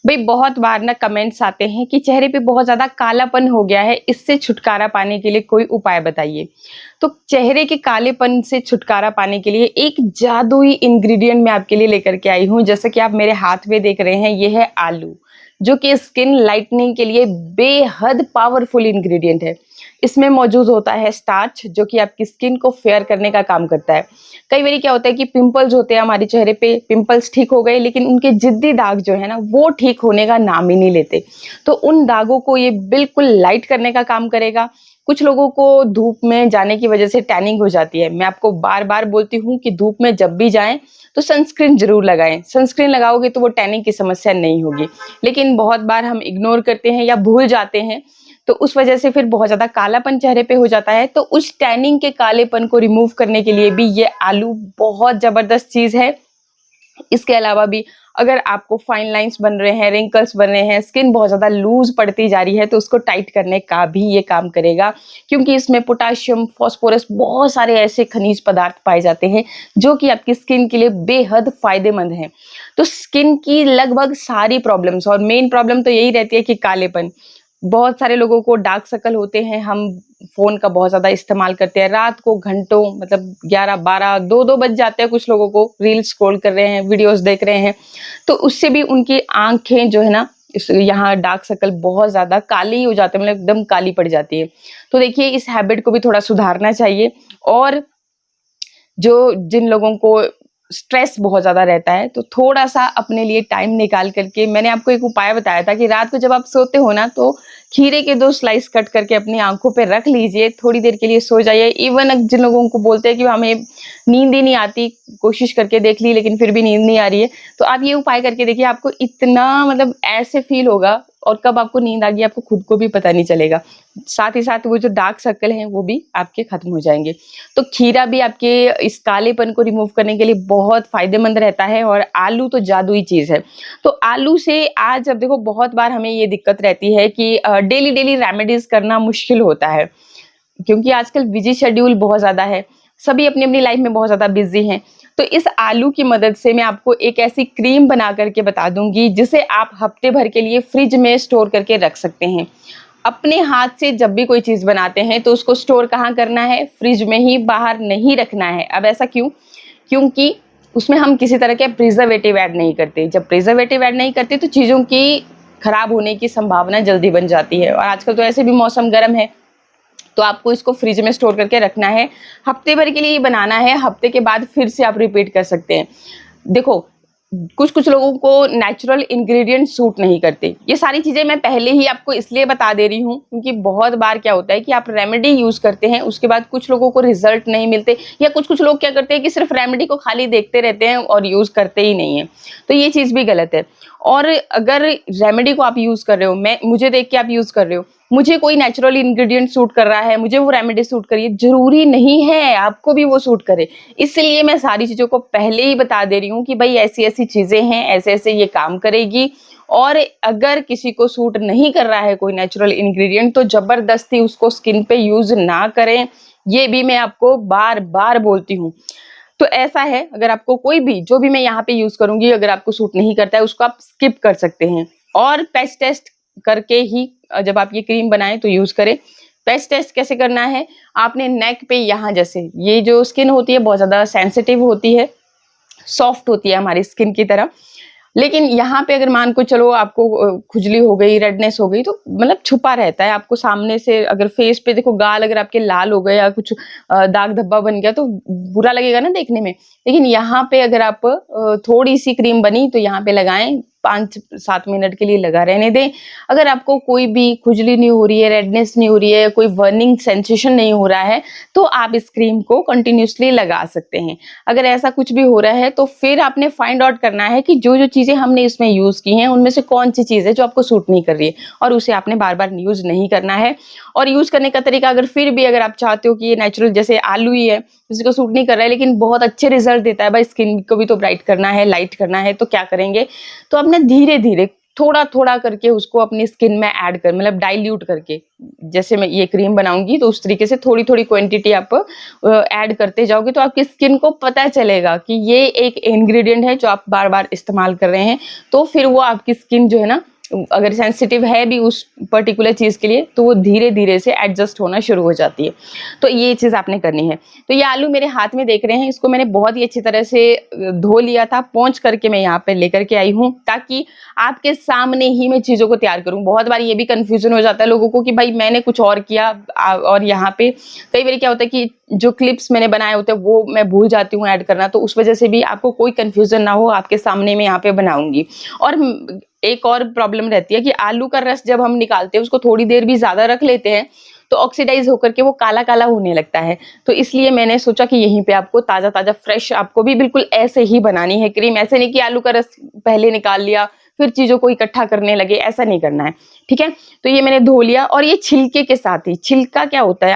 भाई बहुत बार ना कमेंट्स आते हैं कि चेहरे पे बहुत ज़्यादा कालापन हो गया है, इससे छुटकारा पाने के लिए कोई उपाय बताइए। तो चेहरे के कालेपन से छुटकारा पाने के लिए एक जादुई इंग्रेडिएंट मैं आपके लिए लेकर के आई हूँ। जैसे कि आप मेरे हाथ में देख रहे हैं, ये है आलू, जो कि स्किन लाइटनिंग के लिए बेहद पावरफुल इंग्रेडिएंट है। इसमें मौजूद होता है स्टार्च, जो कि आपकी स्किन को फेयर करने का काम करता है। कई बारी क्या होता है कि पिंपल्स होते हैं हमारे चेहरे पे, पिंपल्स ठीक हो गए लेकिन उनके जिद्दी दाग जो है ना, वो ठीक होने का नाम ही नहीं लेते। तो उन दागों को ये बिल्कुल लाइट करने का काम करेगा। कुछ लोगों को धूप में जाने की वजह से टैनिंग हो जाती है। मैं आपको बार बार बोलती हूँ कि धूप में जब भी जाएं तो सनस्क्रीन जरूर लगाएं। सनस्क्रीन लगाओगे तो वो टैनिंग की समस्या नहीं होगी। लेकिन बहुत बार हम इग्नोर करते हैं या भूल जाते हैं, तो उस वजह से फिर बहुत ज्यादा कालापन चेहरे पे हो जाता है। तो उस टैनिंग के कालेपन को रिमूव करने के लिए भी ये आलू बहुत जबरदस्त चीज है। इसके अलावा भी अगर आपको फाइन लाइंस बन रहे हैं, रिंकल्स बन रहे हैं, स्किन बहुत ज्यादा लूज पड़ती जा रही है, तो उसको टाइट करने का भी ये काम करेगा। क्योंकि इसमें पोटाशियम, फास्फोरस, बहुत सारे ऐसे खनिज पदार्थ पाए जाते हैं जो कि आपकी स्किन के लिए बेहद फायदेमंद हैं। तो स्किन की लगभग सारी प्रॉब्लम्स, और मेन प्रॉब्लम तो यही रहती है कि कालेपन। बहुत सारे लोगों को डार्क सर्कल होते हैं। हम फोन का बहुत ज्यादा इस्तेमाल करते हैं, रात को घंटों, मतलब 11, 12, 2 बज जाते हैं कुछ लोगों को, रील स्क्रॉल कर रहे हैं, वीडियोस देख रहे हैं। तो उससे भी उनकी आंखें जो है ना, यहाँ डार्क सर्कल बहुत ज्यादा काली हो जाते हैं, मतलब एकदम काली पड़ जाती है। तो देखिए, इस हैबिट को भी थोड़ा सुधारना चाहिए। और जिन लोगों को स्ट्रेस बहुत ज्यादा रहता है, तो थोड़ा सा अपने लिए टाइम निकाल करके, मैंने आपको एक उपाय बताया था कि रात को जब आप सोते हो ना, तो खीरे के 2 स्लाइस कट करके अपनी आंखों पे रख लीजिए, थोड़ी देर के लिए सो जाइए। इवन जिन लोगों को बोलते हैं कि हमें नींद ही नहीं आती, कोशिश करके देख ली लेकिन फिर भी नींद नहीं आ रही है, तो आप ये उपाय करके देखिए, आपको इतना मतलब ऐसे फील होगा, और कब आपको नींद आ गई आपको खुद को भी पता नहीं चलेगा। साथ ही साथ वो जो डार्क सर्कल हैं वो भी आपके खत्म हो जाएंगे। तो खीरा भी आपके इस कालेपन को रिमूव करने के लिए बहुत फायदेमंद रहता है, और आलू तो जादुई चीज है। तो आलू से आज, अब देखो, बहुत बार हमें ये दिक्कत रहती है कि डेली डेली रेमेडीज करना मुश्किल होता है, क्योंकि आजकल बिजी शेड्यूल बहुत ज्यादा है, सभी अपनी अपनी लाइफ में बहुत ज्यादा बिजी हैं। तो इस आलू की मदद से मैं आपको एक ऐसी क्रीम बना करके बता दूंगी, जिसे आप हफ्ते भर के लिए फ्रिज में स्टोर करके रख सकते हैं। अपने हाथ से जब भी कोई चीज बनाते हैं तो उसको स्टोर कहाँ करना है? फ्रिज में ही, बाहर नहीं रखना है। अब ऐसा क्यों? क्योंकि उसमें हम किसी तरह के प्रिजर्वेटिव ऐड नहीं करते। जब प्रिजर्वेटिव ऐड नहीं करते तो चीजों की खराब होने की संभावना जल्दी बन जाती है, और आजकल तो ऐसे भी मौसम गर्म है, तो आपको इसको फ्रिज में स्टोर करके रखना है। हफ्ते भर के लिए बनाना है, हफ्ते के बाद फिर से आप रिपीट कर सकते हैं। देखो, कुछ कुछ लोगों को नेचुरल इंग्रेडिएंट सूट नहीं करते। ये सारी चीजें मैं पहले ही आपको इसलिए बता दे रही हूँ क्योंकि बहुत बार क्या होता है कि आप रेमेडी यूज करते हैं, उसके बाद कुछ लोगों को रिजल्ट नहीं मिलते, या कुछ कुछ लोग क्या करते हैं कि सिर्फ रेमेडी को खाली देखते रहते हैं और यूज करते ही नहीं है। तो ये चीज भी गलत है। और अगर रेमेडी को आप यूज कर रहे हो, मुझे देख के आप यूज कर रहे हो, मुझे कोई नेचुरल इंग्रेडिएंट सूट कर रहा है, मुझे वो रेमेडी सूट करिए, जरूरी नहीं है आपको भी वो सूट करे। इसलिए मैं सारी चीजों को पहले ही बता दे रही हूँ कि भाई ऐसी ऐसी चीजें हैं, ऐसे ऐसे ये काम करेगी। और अगर किसी को सूट नहीं कर रहा है कोई नेचुरल इंग्रेडिएंट, तो जबरदस्ती उसको स्किन पे यूज ना करें, ये भी मैं आपको बार बार बोलती हूँ। तो ऐसा है, अगर आपको कोई भी, जो भी मैं यहाँ पे यूज करूंगी, अगर आपको सूट नहीं करता है, उसको आप स्किप कर सकते हैं। और पैच टेस्ट करके ही जब आप ये क्रीम बनाएं तो यूज करें। पैच टेस्ट कैसे करना है? आपने नेक पे, यहाँ जैसे ये जो स्किन होती है बहुत ज्यादा सेंसिटिव होती है, सॉफ्ट होती है हमारी स्किन की तरह, लेकिन यहाँ पे अगर मान को चलो आपको खुजली हो गई, रेडनेस हो गई, तो मतलब छुपा रहता है। आपको सामने से अगर फेस पे देखो, गाल अगर आपके लाल हो गए या कुछ दाग धब्बा बन गया तो बुरा लगेगा ना देखने में। लेकिन यहाँ पे अगर आप थोड़ी सी क्रीम बनी तो यहाँ पे लगाएं, 5-7 मिनट के लिए लगा रहने दें। अगर आपको कोई भी खुजली नहीं हो रही है, रेडनेस नहीं हो रही है, कोई बर्निंग सेंसेशन नहीं हो रहा है, तो आप इस क्रीम को कंटिन्यूसली लगा सकते हैं। अगर ऐसा कुछ भी हो रहा है तो फिर आपने फाइंड आउट करना है कि जो जो चीजें हमने इसमें यूज की हैं उनमें से कौन सी चीज है जो आपको सूट नहीं कर रही है, और उसे आपने बार बार यूज नहीं करना है। और यूज करने का तरीका, अगर फिर भी अगर आप चाहते हो कि ये नेचुरल, जैसे आलू ही है, किसी को सूट नहीं कर रहा है लेकिन बहुत अच्छे रिजल्ट देता है, भाई स्किन को भी तो ब्राइट करना है, लाइट करना है, तो क्या करेंगे? तो अपने धीरे धीरे थोड़ा थोड़ा करके उसको अपनी स्किन में ऐड कर, मतलब डाइल्यूट करके, जैसे मैं ये क्रीम बनाऊंगी तो उस तरीके से थोड़ी थोड़ी क्वांटिटी आप ऐड करते जाओगे तो आपकी स्किन को पता चलेगा कि ये एक इंग्रेडिएंट है जो आप बार बार इस्तेमाल कर रहे हैं। तो फिर वो आपकी स्किन जो है ना, अगर सेंसिटिव है भी उस पर्टिकुलर चीज के लिए, तो वो धीरे धीरे से एडजस्ट होना शुरू हो जाती है। तो ये चीज आपने करनी है। तो ये आलू मेरे हाथ में देख रहे हैं, इसको मैंने बहुत ही अच्छी तरह से धो लिया था, पोंछ करके मैं यहाँ पे लेकर के आई हूँ, ताकि आपके सामने ही मैं चीजों को तैयार करूँ। बहुत बार ये भी कंफ्यूजन हो जाता है लोगों को कि भाई मैंने कुछ और किया, और यहाँ पे कई बार क्या होता है कि जो क्लिप्स मैंने बनाए होते हैं वो मैं भूल जाती हूँ ऐड करना, तो उस वजह से भी आपको कोई कंफ्यूजन ना हो, आपके सामने मैं यहाँ पे बनाऊंगी। और एक और प्रॉब्लम रहती है कि आलू का रस जब हम निकालते हैं, उसको थोड़ी देर भी ज्यादा रख लेते हैं तो ऑक्सीडाइज होकर के वो काला काला होने लगता है। तो इसलिए मैंने सोचा कि यहीं पे आपको ताजा ताजा फ्रेश, आपको भी बिल्कुल ऐसे ही बनानी है क्रीम। ऐसे नहीं कि आलू का रस पहले निकाल लिया फिर चीजों को इकट्ठा करने लगे, ऐसा नहीं करना है, ठीक है। तो ये मैंने धो लिया, और ये छिलके के साथ ही, छिलका क्या होता है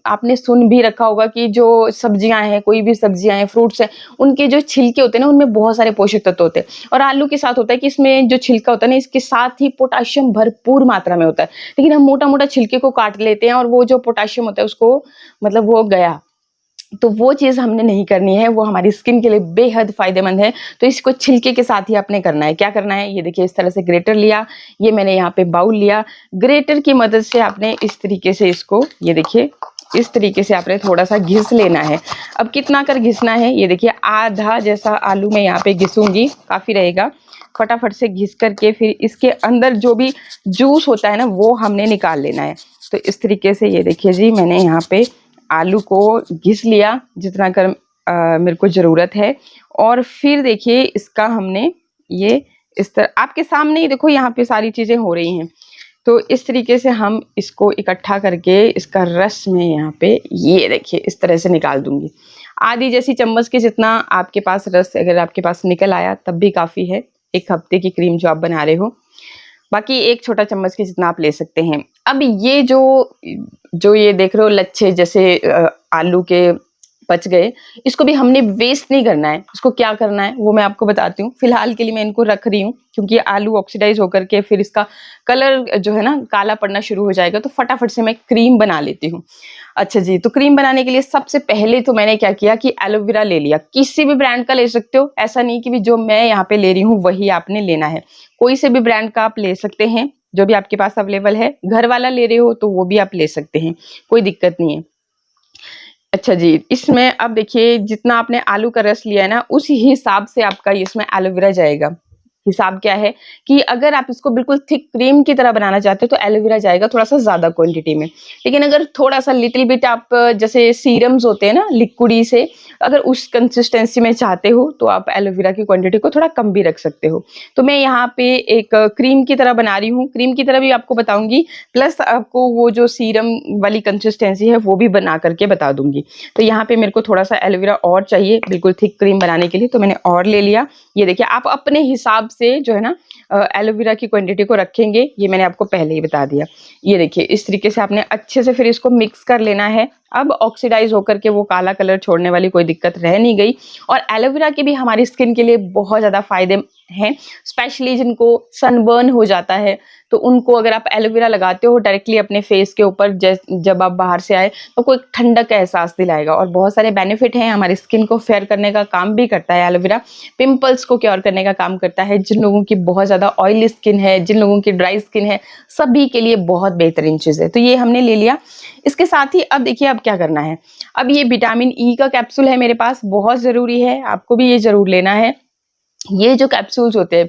आपने सुन भी रखा होगा कि जो सब्जियां हैं, कोई भी सब्जियां हैं, फ्रूट्स हैं, उनके जो छिलके होते हैं ना, उनमें बहुत सारे पोषक तत्व होते हैं। और आलू के साथ होता है कि इसमें जो छिलका होता है ना, इसके साथ ही पोटाशियम भरपूर मात्रा में होता है। लेकिन हम मोटा मोटा छिलके को काट लेते हैं और वो जो पोटाशियम होता है उसको, मतलब वो गया, तो वो चीज हमने नहीं करनी है, वो हमारी स्किन के लिए बेहद फायदेमंद है। तो इसको छिलके के साथ ही आपने करना है। क्या करना है, ये देखिए इस तरह से ग्रेटर लिया, ये मैंने यहाँ पे बाउल लिया, ग्रेटर की मदद से आपने इस तरीके से इसको, ये देखिए इस तरीके से आपने थोड़ा सा घिस लेना है। अब कितना कर घिसना है, ये देखिए आधा जैसा आलू मैं यहाँ पे घिसूंगी, काफी रहेगा। फटाफट से घिस करके फिर इसके अंदर जो भी जूस होता है ना, वो हमने निकाल लेना है। तो इस तरीके से ये देखिए जी, मैंने यहाँ पे आलू को घिस लिया जितना कर मेरे को जरूरत है। और फिर देखिए इसका हमने ये इस तरह आपके सामने ही देखो, यहाँ पे सारी चीजें हो रही हैं। तो इस तरीके से हम इसको इकट्ठा करके इसका रस में यहाँ पे ये देखिए इस तरह से निकाल दूंगी। आधी जैसी चम्मच के जितना आपके पास रस अगर आपके पास निकल आया तब भी काफी है, एक हफ्ते की क्रीम जो आप बना रहे हो। बाकी एक छोटा चम्मच के जितना आप ले सकते हैं। अब ये जो ये देख रहे हो लच्छे जैसे आलू के बच गए, इसको भी हमने वेस्ट नहीं करना है। इसको क्या करना है वो मैं आपको बताती हूँ। फिलहाल के लिए मैं इनको रख रही हूँ क्योंकि आलू ऑक्सीडाइज होकर के फिर इसका कलर जो है ना काला पड़ना शुरू हो जाएगा, तो फटाफट से मैं क्रीम बना लेती हूँ। अच्छा जी, तो क्रीम बनाने के लिए सबसे पहले तो मैंने क्या किया कि एलोवेरा ले लिया। किसी भी ब्रांड का ले सकते हो, ऐसा नहीं कि भी जो मैं यहाँ पे ले रही हूँ वही आपने लेना है। कोई से भी ब्रांड का आप ले सकते हैं, जो भी आपके पास अवेलेबल है। घर वाला ले रहे हो तो वो भी आप ले सकते हैं, कोई दिक्कत नहीं है। अच्छा जी, इसमें अब देखिए जितना आपने आलू का रस लिया है ना, उसी हिसाब से आपका इसमें एलोवेरा जाएगा। हिसाब क्या है कि अगर आप इसको बिल्कुल थिक क्रीम की तरह बनाना चाहते हो तो एलोवेरा जाएगा थोड़ा सा ज्यादा क्वांटिटी में। लेकिन अगर थोड़ा सा लिटिल बिट आप जैसे सीरम्स होते हैं ना लिक्विडी से, अगर उस कंसिस्टेंसी में चाहते हो तो आप एलोवेरा की क्वांटिटी को थोड़ा कम भी रख सकते हो। तो मैं यहाँ पे एक क्रीम की तरह बना रही हूँ, क्रीम की तरह भी आपको बताऊंगी, प्लस आपको वो जो सीरम वाली कंसिस्टेंसी है वो भी बना करके बता दूंगी। तो यहाँ पे मेरे को थोड़ा सा एलोवेरा और चाहिए बिल्कुल थिक क्रीम बनाने के लिए, तो मैंने और ले लिया। ये देखिए आप अपने हिसाब से जो है ना एलोवेरा की क्वांटिटी को रखेंगे, ये मैंने आपको पहले ही बता दिया। ये देखिए इस तरीके से आपने अच्छे से फिर इसको मिक्स कर लेना है। अब ऑक्सीडाइज होकर के वो काला कलर छोड़ने वाली कोई दिक्कत रह नहीं गई। और एलोवेरा के भी हमारी स्किन के लिए बहुत ज्यादा फायदे हैं, स्पेशली जिनको सनबर्न हो जाता है तो उनको अगर आप एलोवेरा लगाते हो डायरेक्टली अपने फेस के ऊपर, जब आप बाहर से आए तो कोई ठंडक का एहसास दिलाएगा। और बहुत सारे बेनिफिट हैं, हमारी स्किन को फेयर करने का काम भी करता है एलोवेरा, पिंपल्स को क्योर करने का काम करता है। जिन लोगों की बहुत ज्यादा ऑयली स्किन है, जिन लोगों की ड्राई स्किन है, सभी के लिए बहुत बेहतरीन चीज है। तो ये हमने ले लिया। इसके साथ ही अब देखिए अब क्या करना है। अब ये विटामिन ई का कैप्सूल है मेरे पास, बहुत जरूरी है, आपको भी ये जरूर लेना है। ये जो कैप्सूल्स होते हैं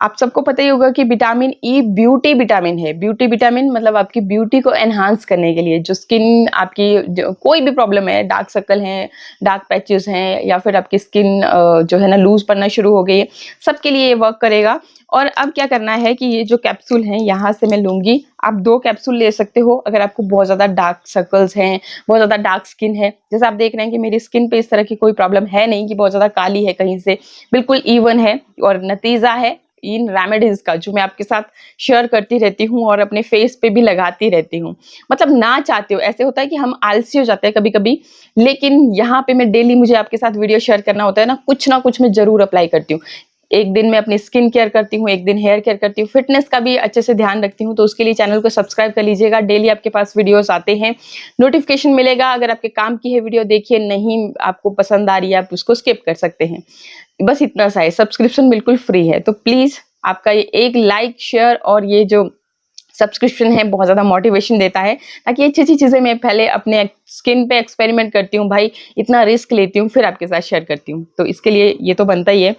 आप सबको पता ही होगा कि विटामिन ई ब्यूटी विटामिन है। ब्यूटी विटामिन मतलब आपकी ब्यूटी को एनहांस करने के लिए, जो स्किन आपकी जो कोई भी प्रॉब्लम है, डार्क सर्कल हैं, डार्क पैचेस हैं, या फिर आपकी स्किन जो है ना लूज पड़ना शुरू हो गई है, सबके लिए ये वर्क करेगा। और अब क्या करना है कि ये जो कैप्सूल हैं यहाँ से मैं लूंगी। आप 2 कैप्सूल ले सकते हो अगर आपको बहुत ज्यादा डार्क सर्कल्स हैं, बहुत ज्यादा डार्क स्किन है। जैसे आप देख रहे हैं कि मेरी स्किन पे इस तरह की कोई प्रॉब्लम है नहीं कि बहुत ज्यादा काली है कहीं से, बिल्कुल इवन है। और नतीजा है इन रेमेडीज का जो मैं आपके साथ शेयर करती रहती हूँ और अपने फेस पे भी लगाती रहती हूँ। मतलब ना चाहते हो, ऐसे होता है कि हम आलसी हो जाते हैं कभी कभी, लेकिन यहाँ पे मैं डेली मुझे आपके साथ वीडियो शेयर करना होता है ना कुछ मैं जरूर अप्लाई करती हूँ। एक दिन मैं अपनी स्किन केयर करती हूँ, एक दिन हेयर केयर करती हूँ, फिटनेस का भी अच्छे से ध्यान रखती हूँ। तो उसके लिए चैनल को सब्सक्राइब कर लीजिएगा, डेली आपके पास वीडियोस आते हैं, नोटिफिकेशन मिलेगा। अगर आपके काम की है वीडियो देखिए, नहीं आपको पसंद आ रही है आप उसको स्किप कर सकते हैं। बस इतना सा है, सब्सक्रिप्शन बिल्कुल फ्री है। तो प्लीज आपका ये एक लाइक, शेयर और ये जो सब्सक्रिप्शन है बहुत ज़्यादा मोटिवेशन देता है, ताकि अच्छी-अच्छी चीज़ें मैं पहले अपने स्किन पे एक्सपेरिमेंट करती हूँ भाई, इतना रिस्क लेती हूँ, फिर आपके साथ शेयर करती हूँ। तो इसके लिए ये तो बनता ही है।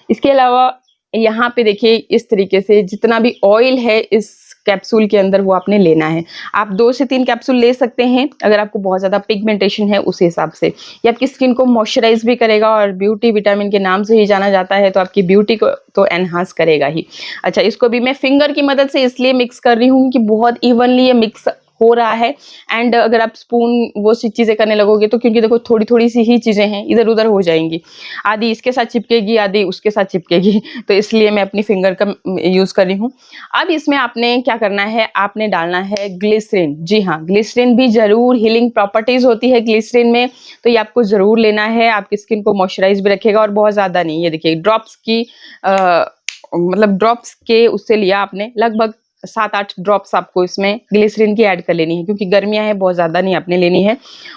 इसके अलावा यहाँ पे देखिए इस तरीके से जितना भी ऑयल है इस कैप्सूल के अंदर वो आपने लेना है। आप 2 से 3 कैप्सूल ले सकते हैं अगर आपको बहुत ज़्यादा पिगमेंटेशन है उस हिसाब से। ये आपकी स्किन को मॉइस्चराइज़ भी करेगा और ब्यूटी विटामिन के नाम से ही जाना जाता है, तो आपकी ब्यूटी को तो एनहांस करेगा ही। अच्छा, इसको भी मैं फिंगर की मदद से इसलिए मिक्स कर रही हूँ कि बहुत इवनली ये मिक्स हो रहा है। एंड अगर आप स्पून वो सी चीज़ें करने लगोगे तो क्योंकि देखो थोड़ी-थोड़ी सी ही चीज़ें हैं, इधर-उधर हो जाएँगी। आधी इसके साथ चिपकेगी, आधी उसके साथ चिपकेगी। तो इसलिए मैं अपनी फिंगर का यूज़ कर रही हूँ। अब इसमें आपने क्या करना है, आपने डालना है ग्लिसरीन। जी हाँ, ग्लिसरीन भी ज़रूर, हीलिंग प्रॉपर्टीज़ होती है ग्लिसरीन में, तो ये आपको ज़रूर लेना है। आपकी स्किन को मॉइस्चराइज़ भी रखेगा और बहुत ज़्यादा नहीं। ये देखिए ड्रॉप्स की मतलब ड्रॉप्स के उससे लिया आपने लगभग 7-8 ड्रॉप्स आपको इसमें ग्लिसरीन की ऐड कर लेनी है, क्योंकि गर्मियां हैं, बहुत ज़्यादा नहीं आपने लेनी है।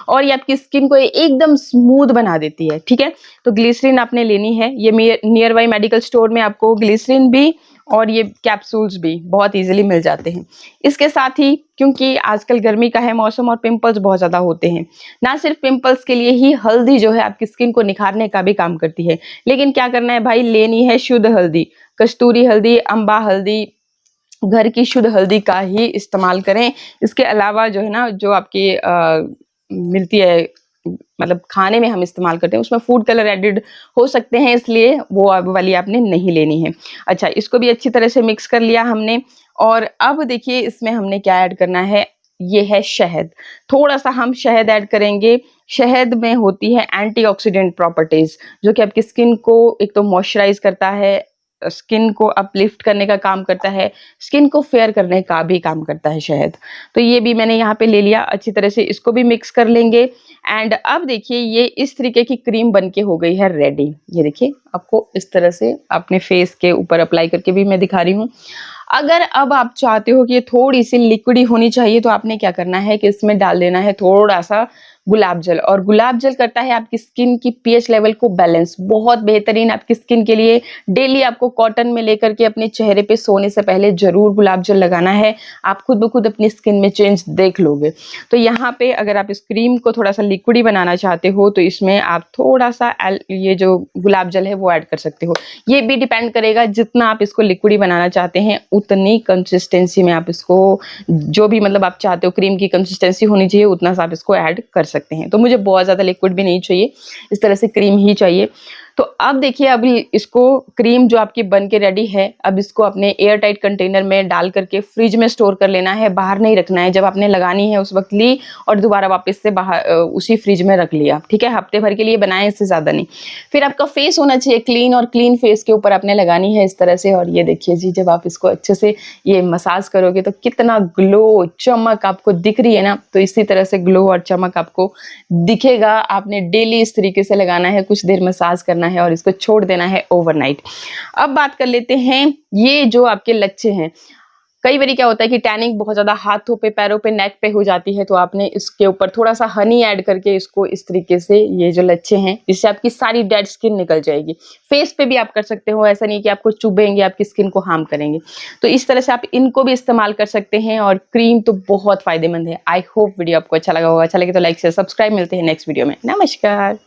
और ये आपकी स्किन को एकदम स्मूथ बना देती है, ठीक है। तो ग्लिसरीन आपने लेनी है। ये नियर बाई मेडिकल स्टोर में आपको ग्लिसरीन भी और ये कैप्सूल्स भी बहुत इजीली मिल जाते हैं। इसके साथ ही क्योंकि आजकल गर्मी का है मौसम और पिंपल्स बहुत ज़्यादा होते हैं, ना सिर्फ पिंपल्स के लिए ही हल्दी जो है आपकी स्किन को निखारने का भी काम करती है। लेकिन क्या करना है भाई, लेनी है शुद्ध हल्दी, कस्तूरी हल्दी, अम्बा हल्दी, घर की शुद्ध हल्दी का ही इस्तेमाल करें। इसके अलावा जो है ना, जो आपकी मिलती है मतलब खाने में हम इस्तेमाल करते हैं, उसमें फूड कलर एडिड हो सकते हैं, इसलिए वो अब वाली आपने नहीं लेनी है। अच्छा, इसको भी अच्छी तरह से मिक्स कर लिया हमने। और अब देखिए इसमें हमने क्या ऐड करना है, ये है शहद। थोड़ा-सा हम शहद ऐड करेंगे। शहद में होती है एंटीऑक्सीडेंट प्रॉपर्टीज़, जो कि आपकी स्किन को एक तो मॉइस्चराइज़ करता है, स्किन को अपलिफ्ट करने का काम करता है, स्किन को फेयर करने का भी काम करता है शहद। तो ये भी मैंने यहाँ पे ले लिया, अच्छी तरह से इसको भी मिक्स कर लेंगे। एंड अब देखिए ये इस तरीके की क्रीम बनके हो गई है रेडी। ये देखिए आपको इस तरह से अपने फेस के ऊपर अप्लाई करके भी मैं दिखा रही हूँ। अगर अब आप चाहते हो कि ये थोड़ी सी लिक्विडी होनी चाहिए, तो आपने क्या करना है कि इसमें डाल देना है थोड़ा सा गुलाब जल। और गुलाब जल करता है आपकी स्किन की पीएच लेवल को बैलेंस, बहुत बेहतरीन आपकी स्किन के लिए। डेली आपको कॉटन में लेकर के अपने चेहरे पे सोने से पहले जरूर गुलाब जल लगाना है। आप खुद ब खुद अपनी स्किन में चेंज देख लोगे। तो यहाँ पे अगर आप इस क्रीम को थोड़ा सा लिक्विडी बनाना चाहते हो, तो इसमें आप थोड़ा सा ये जो गुलाब जल है वो ऐड कर सकते हो। ये भी डिपेंड करेगा, जितना आप इसको लिक्विडी बनाना चाहते हैं उतनी कंसिस्टेंसी में आप इसको, जो भी मतलब आप चाहते हो क्रीम की कंसिस्टेंसी होनी चाहिए, उतना सा आप इसको ऐड कर सकते हैं। तो मुझे बहुत ज़्यादा लिक्विड भी नहीं चाहिए, इस तरह से क्रीम ही चाहिए। तो अब देखिए अभी इसको, क्रीम जो आपकी बन के रेडी है, अब इसको अपने एयर टाइट कंटेनर में डाल करके फ्रिज में स्टोर कर लेना है, बाहर नहीं रखना है। जब आपने लगानी है उस वक्त ली और दोबारा वापस से बाहर उसी फ्रिज में रख लिया, ठीक है। हफ्ते भर के लिए बनाए, इससे ज़्यादा नहीं। फिर आपका फेस होना चाहिए क्लीन, और क्लीन फेस के ऊपर आपने लगानी है इस तरह से। और ये देखिए जी, जब आप इसको अच्छे से ये मसाज करोगे तो कितना ग्लो, चमक आपको दिख रही है ना, तो इसी तरह से ग्लो और चमक आपको दिखेगा। आपने डेली इस तरीके से लगाना है, कुछ देर मसाज करना है और इसको छोड़ देना है ओवरनाइट। अब बात कर लेते हैं, ये जो आपके लच्छे हैं, कई बार क्या होता है कि टैनिंग बहुत ज्यादा हाथों पे, पैरों पे, नेक पे हो जाती है, तो आपने इसके ऊपर थोड़ा सा हनी ऐड करके इसको इस तरीके से, ये जो लच्छे हैं, इससे आपकी सारी डेड स्किन निकल जाएगी। फेस पे भी आप कर सकते हो, ऐसा नहीं कि आपको चुभेंगे, आपकी स्किन को हार्म करेंगे। तो इस तरह से आप इनको भी इस्तेमाल कर सकते हैं। और क्रीम तो बहुत फायदेमंद है। आई होप वीडियो आपको अच्छा लगा होगा। अच्छा लगे तो लाइक शेयर सब्सक्राइब। मिलते हैं नेक्स्ट वीडियो में। नमस्कार।